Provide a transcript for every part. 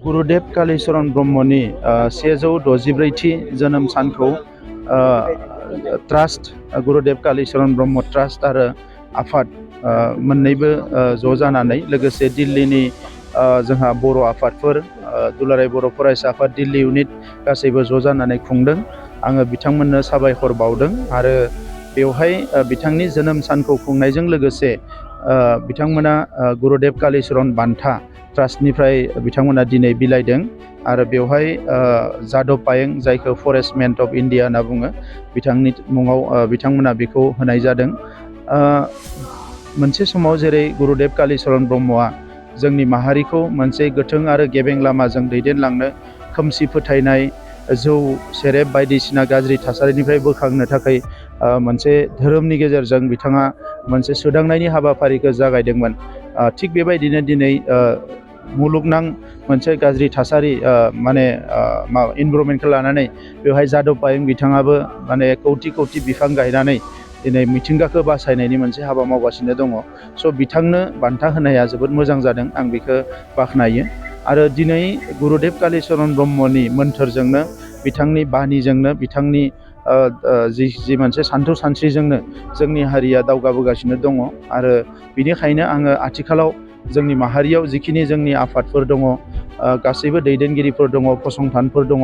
गुरुदेव कालीचरण ब्रह्मनि 164थि जोनोम सानखौ ट्रास्ट गुरुदेव कालीचरण ब्रह्म ट्रास्ट आरो आफाद मोननैबो ज' जानानै लोगोसे दिल्लीनि जोंहा बर' आफादफोर दुलाराय बर' फरायसा आफाद दिल्ली इउनिट गासैबो ज' जानानै खुंदों। आङो बिथांमोननो साबायखर बावदों आरो बेवहाय बिथांनि जोनोम सानखौ खुंनायजों लोगोसे बिथांमोना गुरुदेव कालीचरण बान्था ट्रास्टनिफ्राय बिथांमोना दिनै बिलाइदों आरो बेवहाय जादव पायें जायखौ फरेस्टमेन अफ इन्डिया होनना बुङो बिथांनि मुङाव बिथांमोना बेखौ होनाय जादों। मोनसे समाव जेरै गुरुदेव कालीचरण ब्रह्मआ जोंनि माहारिखौ मोनसे गोथों आरो गेबें लामाजों दैदेनलांनो खोमसि फोथायनाय जौ सेरेब बायदिसिना गाज्रि थासारिनिफ्राय बोखांनो थाखाय मोनसे धोरोमनि गेजेरजों बिथाङा मोनसे सोदांनायनि हाबाफारिखौ जागायदोंमोन। थिग बेबायदिनो दिनै मुलुगनां मोनसे गाज्रि थासारि माने इनभाइरनमेन्टखौ लानानै बेवहाय जादव पायें बिथाङाबो माने कौटि कौटि बिफां गायनानै दिनै मिथिंगाखौ बासायनायनि मोनसे हाबा मावगासिनो दङ। स' बिथांनो बान्था होनाया जोबोद मोजां जादों, आं बेखौ बाख्नायो। आरो दिनै गुरुदेव कालीचरण ब्रह्मनि मोन्थोरजोंनो बिथांनि बानिजोंनो बिथांनि जि मोनसे सान्थौ सानस्रिजोंनो जोंनि हारिया दावगाबोगासिनो दङ। आरो बिनिखायनो आङो आथिखालाव जोंनि माहारियाव जिखिनि जोंनि आफादफोर दङ, गासैबो दैदेनगिरिफोर दङ, फसंथानफोर दङ,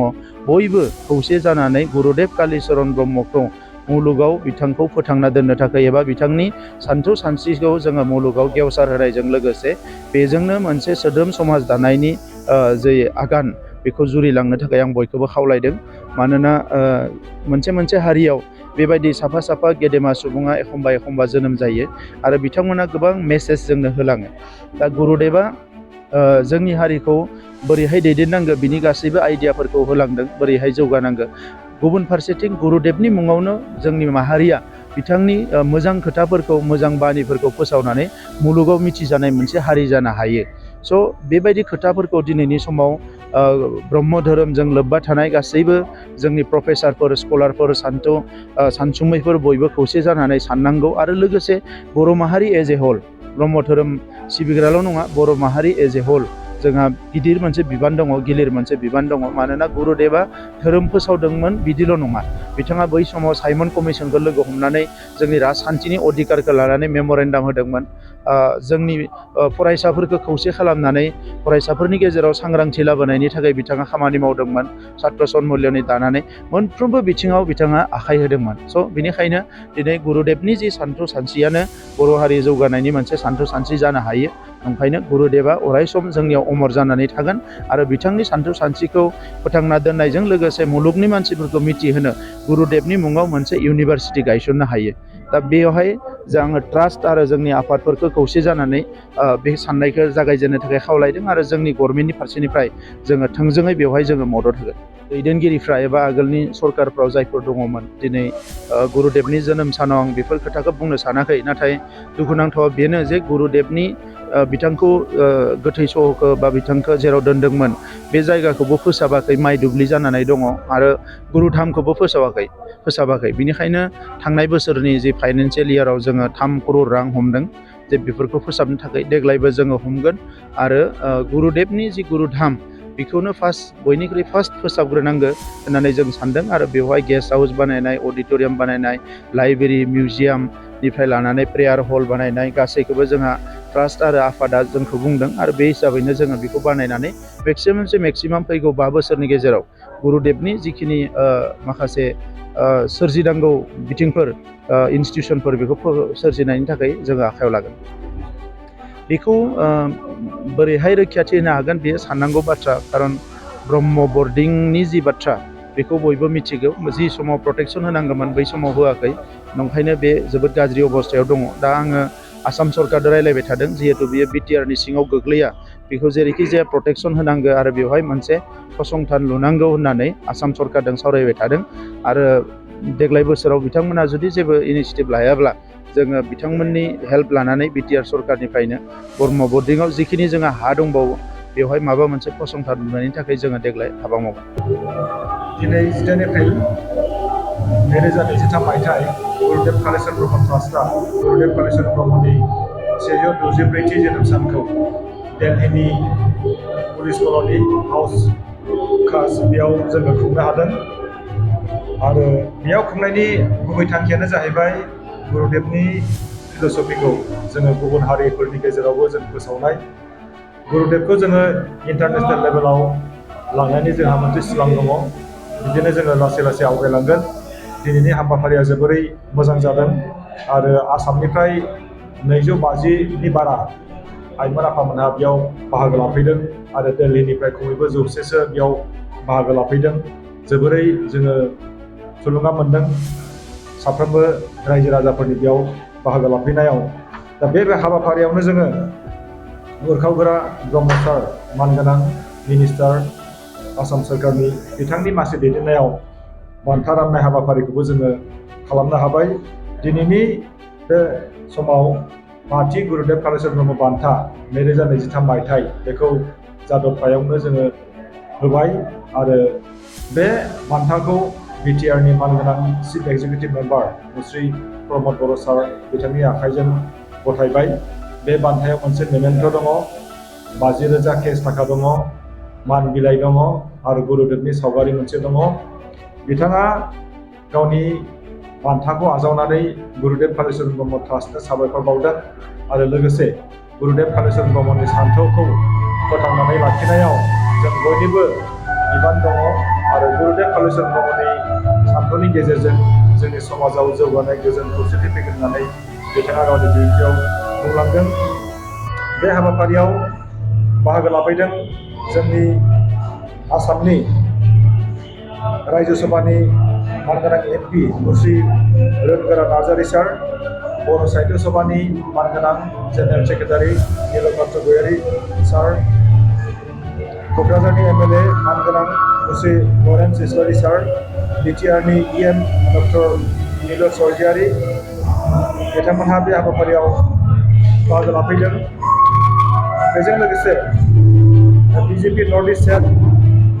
बयबो खौसे जानानै गुरुदेव कालीचरण ब्रह्मखौ मुलुगाव बिथांखौ फोथांना दोननो थाखाय एबा बिथांनि सान्थौ सानस्रिखौ जोङो मुलुगाव गेवसार होनायजों लोगोसे बेजोंनो मोनसे सोद्रोम समाज दानायनि जे आगान बेखौ जुरिलांनो थाखाय आं बयखौबो खावलायदों। मानोना मोनसे हारियाव बेबायदि साफा साफा गेदेमा सुबुङा एखमबा जोनोम जायो आरो बिथांमोना गोबां मेसेज जोंनो होलाङो। दा गुरुदेवा जोंनि हारिखौ बोरैहाय दैदेननांगौ बिनि गासैबो आइडियाफोरखौ होलांदों, बोरैहाय जौगानांगौ। गुबुन फारसेथिं गुरुदेवनि मुङावनो जोंनि माहारिया बिथांनि मोजां खोथाफोरखौ, मोजां बानिफोरखौ फोसावनानै मुलुगाव मिथिजानाय मोनसे हारि जानो हायो। स' बेबायदि खोथाफोरखौ दिनैनि समाव ब्रह्म धोरोमजों लोब्बा थानाय गासैबो जोंनि प्रफेसारफोर, स्कलारफोर, सानसुमैफोर बयबो खौसे जानानै साननांगौ। आरो लोगोसे बर' माहारि एज ए हल, ब्रह्म धोरोम सिबिग्राल' नङा, बर' माहारि एज ए हल जोंहा गिदिर मोनसे बिबान दङ, गिलिर मोनसे बिबान दङ। मानोना गुरुदेवा धोरोम फोसावदोंमोन बिदिल' नङा, बिथाङा बै समाव साइमन कमिसनखौ लोगो हमनानै जोंनि राजखान्थिनि अधिकारखौ लानानै मेम'रेन्डाम होदोंमोन। जोंनि फरायसाफोरखौ खौसे खालामनानै फरायसाफोरनि गेजेराव सांग्रांथि लाबोनायनि थाखाय बिथाङा खामानि मावदोंमोन। सात्र सन्मलिय'नि दानानै मोनफ्रोमबो बिथिङाव बिथाङा आखाइ होदोंमोन। स' बेनिखायनो दिनै गुरुदेवनि जि सान्थौ सानस्रियानो बर' हारि जौगानायनि मोनसे सान्थौ सानस्रि जानो हायो। ओंखायनो गुरुदेवा अरायसम जोंनियाव अमर जानानै थागोन आरो बिथांनि सान्थौ सानस्रिखौ फोथांना दोननायजों लोगोसे मुलुगनि मानसिफोरखौ मिथिहोनो गुरुदेवनि मुङाव मोनसे इउनिभारसिटि गायसननो हायो। दा बेवहाय आङो ट्रास्ट आरो जोंनि आफादफोरखौ खौसे जानानै बे साननायखौ जागायजेननो थाखाय खावलायदों आरो जोंनि गभर्नमेन्टनि फारसेनिफ्राय जोङो थोंजोङै बेवहाय जोङो मदद होगोन। दैदेनगिरिफ्रा एबा आगोलनि सरकारफ्राव जायफोर दङमोन, दिनै गुरुदेवनि जोनोम सानाव आं बेफोर खोथाखौ बुंनो सानाखै। नाथाय दुखुनांथावा बेनो जे गुरुदेवनि बिथांखौ गोथै सहखौ बा बिथांखौ जेराव दोनदोंमोन बे जायगाखौबो फोसाबाखै, माइ दुब्लि जानानै दङ आरो गुरुधामखौबो फोसाबाखै। बिनिखायनो थांनाय बोसोरनि जि फाइनान्सियेल इयाराव जोङो 3 करोड़ रां हमदों जे बेफोरखौ फोसाबनो थाखाय। देग्लायबो जोङो हमगोन आरो गुरुदेवनि जि गुरुधाम बेखौनो बयनिख्रुइ फार्स्ट फोसाबग्रोनांगौ होननानै जों सानदों। आरो बेवहाय गेस्ट हाउस बानायनाय, अडिट'रियाम बानायनाय, लाइब्रेरि, मिउजियामनिफ्राय लानानै प्रेयार हल बानायनाय गासैखौबो जोंहा ट्रास्ट आरो आफादा जोंखौ बुंदों आरो बे हिसाबैनो जोङो बेखौ बानायनानै मेक्सिमाम फैगौ 5 बोसोरनि गेजेराव गुरुदेवनि जिखिनि माखासे सोरजिनांगौ बिथिंफोर, इन्सटिटिउसनफोर बेखौ सोरजिनायनि थाखाय जोङो आखायाव लागोन। बेखौ बोरैहाय रैखाथि होनो हागोन बेयो साननांगौ बाथ्रा। खारन ब्रह्म बर्डिंनि जि बाथ्रा बेखौ बयबो मिथिगौ, जि समाव प्रटेक्सन होनांगौमोन बै समाव होआखै, नंखायनो बे जोबोद गाज्रि अबस्थायाव दङ। दा आङो आसाम सरकारजों रायलायबाय थादों, जिहेतु बियो बिटिआरनि सिङाव गोग्लैया, बेखौ जेरैखि जाया प्रटेक्सन होनांगौ आरो बेवहाय मोनसे फसंथान लुनांगौ होननानै आसाम सरकारजों सावरायबाय थादों। आरो देग्लाय बोसोराव बिथांमोना जुदि जेबो इनिसियेटिभ लायाब्ला जोङो बिथांमोननि हेल्प लानानै बिटिआर सरकारनिफ्रायनो ब्रह्म बर्डिंआव जिखिनि जोंहा हा दंबावो बेवहाय माबा मोनसे फसंथान लुनायनि थाखाय जोङो देग्लाय हाबा मावगोन। दिनै 10 एप्रिल 2023 मायथाइ गुरुदेव कालीचरण ब्रह्म ट्रास्टआ गुरुदेव कालीचरण ब्रह्मनि 164थि जोनोम सानखौ दिल्लीनि बुद्धिस्ट कल'नि हाउस कास बेयाव जोङो खुंनो हादों आरो बेयाव खुंनायनि गुबै थांखियानो जाहैबाय गुरुदेबनि फिल'सफिखौ जोङो गुबुन हारिफोरनि गेजेरावबो जों फोसावनाय गुरुदेबखौ जोङो इन्टारनेसनेल लेभेलाव लांनायनि जोंहा मोनसे सिमां दङ बिदिनो जोङो लासै लासै आवगायलांगोन दिनैनि हाबाफारिया जोबोरै मोजां जादों आरो आसामनिफ्राय 250नि बारा आइमोन आफामोनहा बेयाव बाहागो लाफैदों आरो दिल्लीनिफ्राय खमैबो 100सो बेयाव बाहागो लाफैदों जोबोरै जोङो थुलुंगा मोनदों साफ्रोमबो रायजो राजाफोरनि बेयाव बाहागो लाफैनायाव दा बे हाबाफारियावनो जोङो उरखावगोरा ब्रह्म सार मानगोनां मिनिस्टार आसाम सोरखारनि बिथांनि मासि दैदेननायाव बान्था राननाय हाबाफारिखौबो जोङो खालामनो हाबाय दिनैनि बे समाव 5थि गुरुदेब कालिचरन ब्रह्म बान्था 2023 मायथाइ बेखौ जादबपायावनो जोङो होबाय आरो बे बान्थाखौ बिटिआरनि मानगोनां चिफ एक्जिकिउटिभ मेम्बार मुस्रि प्रमद बर' सार बिथांनि आखाइजों गथायबाय बे बान्थायाव मोनसे मेमेन्ट' दङ 50,000 केस थाखा दङ मान बिलाइ दङ आरो गुरुदेबनि सावगारि मोनसे दङ बिथाङा गावनि बान्थाखौ आजावनानै गुरुदेब कालिचरन ब्रह्म ट्रास्टनो साबायखर बावदों आरो लोगोसे गुरुदेब कालिचरन ब्रह्मनि सान्थौखौ फोथांनानै लाखिनायाव जों बयनिबो बिबान दङ आरो गुरुदेब कालिचरन ब्रह्मनि सान्थौनि गेजेरजों जोंनि समाजाव जौगानाय गोजोन खौसेथि फैगोन होननानै बिथाङा गावनि बिबुंथियाव बुंलांदों बे हाबाफारियाव बाहागो लाफैदों जोंनि आसामनि रायजो सभानि मानगोनां एमपि मुस्रि रोनगोरा नार्जारि सार बर' साहित्य सभानि मानगोनां जेनेरेल सेक्रेटारि नीलकान्त गयारि सार क'क्राझारनि एमएलए मानगोनां मुस्रि लरेन्स इस्लारि सार बिटिआरनि इएम डक्टर नीलज सर्गियारि बिथांमोनहा बे हाबाफारियाव बाहागो लाफैदों बेजों लोगोसे BJP north east cell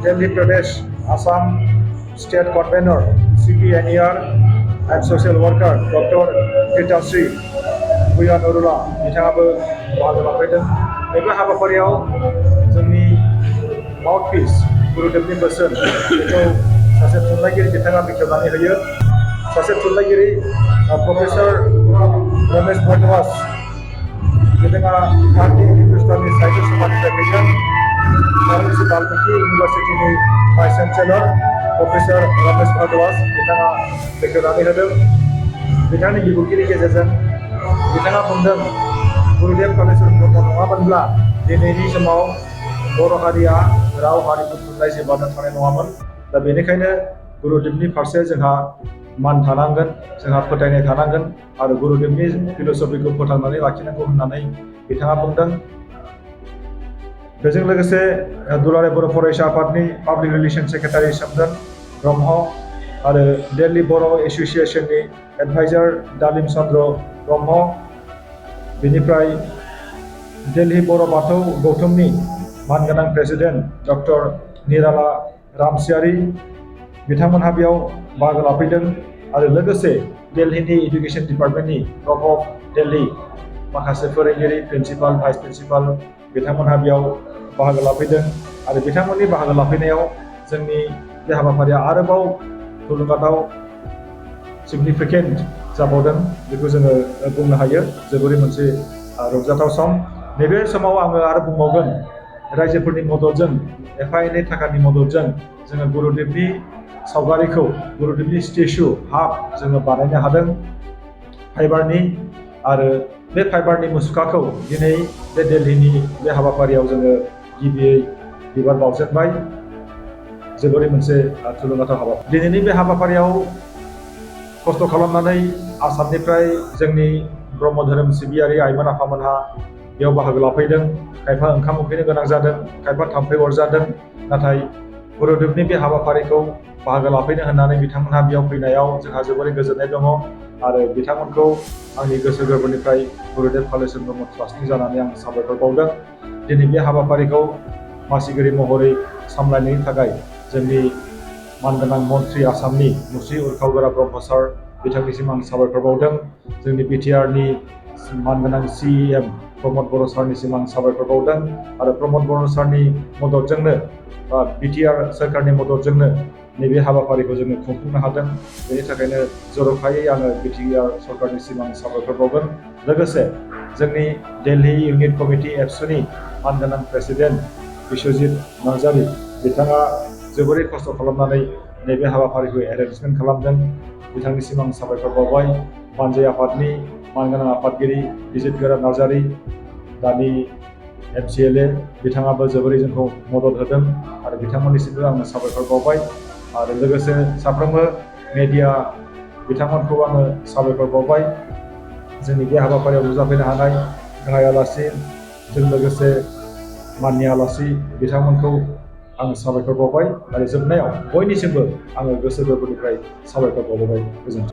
Delhi Pradesh Assam state convener CPNER and social worker doctor Gitashree Bhuya नरुला बिथाङाबो बाहागो लाफैदों नैबे हाबाफारियाव जोंनि माउथपिस गुरुदेबनि बोसोन बेखौ सासे थुनलाइगिरि बिथाङा बेखेवनानै होयो सासे थुनलाइगिरि प्रफेसर रमेश भारद्वाज बिथाङा भारतीय हिन्दुस्तानी साहित्य सभानिफ्राय फैदों महर्षि वाल्मीकि इउनिभार्सिटिनि vice chancellor professor Ramesh Bhardwaj बिथाङा बेखेवनानै होदों बिथांनि बिबुंथिनि गेजेरजों बिथाङा बुंदों गुरुदेब कालिचरन ब्रह्म नङामोनब्ला दिनैनि समाव बर' हारिया राव हारिमु थुनलाइ जौगानो थानाय नङामोन दा बेनिखायनो गुरुदेबनि फारसे जोंहा मान थानांगोन जोंहा फोथायनाय थानांगोन आरो गुरुदेबनि फिल'सफिखौ फोथांनानै लाखिनांगौ होननानै बिथाङा बुंदों बेजों लोगोसे दुलाराय बर' फरायसा आफादनि पाब्लिक रिलेसन सेक्रेटारि सोमदोन ब्रह्म आरो दिल्ली बर' एस'सिएशननि एडभाइजार दालिम चन्द्र ब्रह्म बेनिफ्राय दिल्ली बर' बाथौ गौथुमनि मानगोनां प्रेसिडेन्ट डक्टर निराला रामसियारि बिथांमोनहा बेयाव बाहागो लाफैदों आरो लोगोसे दिल्लीनि एडुकेसन डिपार्टमेन्टनि टप अफ दिल्ली माखासे फोरोंगिरि प्रिन्सिपाल भाइस प्रिन्सिपाल बिथांमोनहा बेयाव बाहागो लाफैदों आरो बिथांमोननि बाहागो लाफैनायाव जोंनि बे हाबाफारिया आरोबाव थुलुंगाथाव सिगनिफिकेन्ट जाबावदों बेखौ जोङो बुंनो हायो जोबोरै मोनसे रंजाथाव सम नैबे समाव आङो आरो बुंबावगोन रायजोफोरनि मददजों एफा एनै थाखानि मददजों जोङो गुरुदेबनि सावगारिखौ गुरुदेबनि स्टेचु हाफ जोङो बानायनो हादों फाइबारनि आरो बे फाइबारनि मुसुखाखौ दिनै बे दिल्लीनि बे हाबाफारियाव जोङो गिबियै बिबार बावजेनबाय जोबोरै मोनसे थुलुंगाथाव हाबा दिनैनि बे हाबाफारियाव खस्थ' खालामनानै आसामनिफ्राय जोंनि ब्रह्म धोरोम सिबियारि आइमोन आफामोनहा बेयाव बाहागो लाफैदों खायफा ओंखाम उखैनो गोनां जादों खायफा थाम्फै अरजादों नाथाय गुरुदेबनि बे हाबाफारिखौ बाहागो लाफैनो होननानै बिथांमोनहा बेयाव फैनायाव जोंहा जोबोरै गोजोननाय दङ आरो बिथांमोनखौ आंनि गोसो गोरबोनिफ्राय गुरुदेब कालिचरन ब्रह्म ट्रास्टनि जानानै आं साबायखर बावदों दिनै बे हाबाफारिखौ मासिगिरि महरै सामलायनायनि थाखाय जोंनि मानगोनां मन्त्रि आसामनि मुस्रि उरखावगोरा ब्रह्म सार बिथांनिसिम आं साबायखर बावदों जोंनि बिटिआरनि मानगोनां CEM प्रमद बर' सारनिसिम आं साबायखर बावदों आरो प्रमद बर' सारनि मददजोंनो बिटिआर सोरखारनि मददजोंनो नैबे हाबाफारिखौ जोङो खुंफुंनो हादों। बेनि थाखायनो जर'खायै आङो बिटिआर सरकारनिसिम आं साबायखर बावगोन। लोगोसे जोंनि दिल्ली इउनिट कमिटि एबसुनि मानगोनां प्रेसिडेन्ट बिश्वजित नार्जारि बिथाङा जोबोरै खस्थ' खालामनानै नैबे हाबाफारिखौ एरेन्जमेन्ट खालामदों। बिथांनिसिम आं साबायखर बावबाय। बानजाय आफादनि मानगोनां आफादगिरि बिजित गोरा नार्जारि, दानि MCLA बिथाङाबो जोबोरै जोंखौ मदद होदों आरो बिथांमोननिसिमबो आङो साबायखर बावबाय। आरो लोगोसे साफ्रोमबो मेडिया बिथांमोनखौ आङो साबायखर बावबाय। जोंनि बे हाबाफारियाव नुजाफैनो हानाय गाहाय आलासि, जों लोगोसे माननि आलासि बिथांमोनखौ आङो साबायखर बावबाय आरो जोबनायाव बयनिसिमबो आङो गोसो गोरबोनिफ्राय साबायखर बावबाय। गोजोन्थों।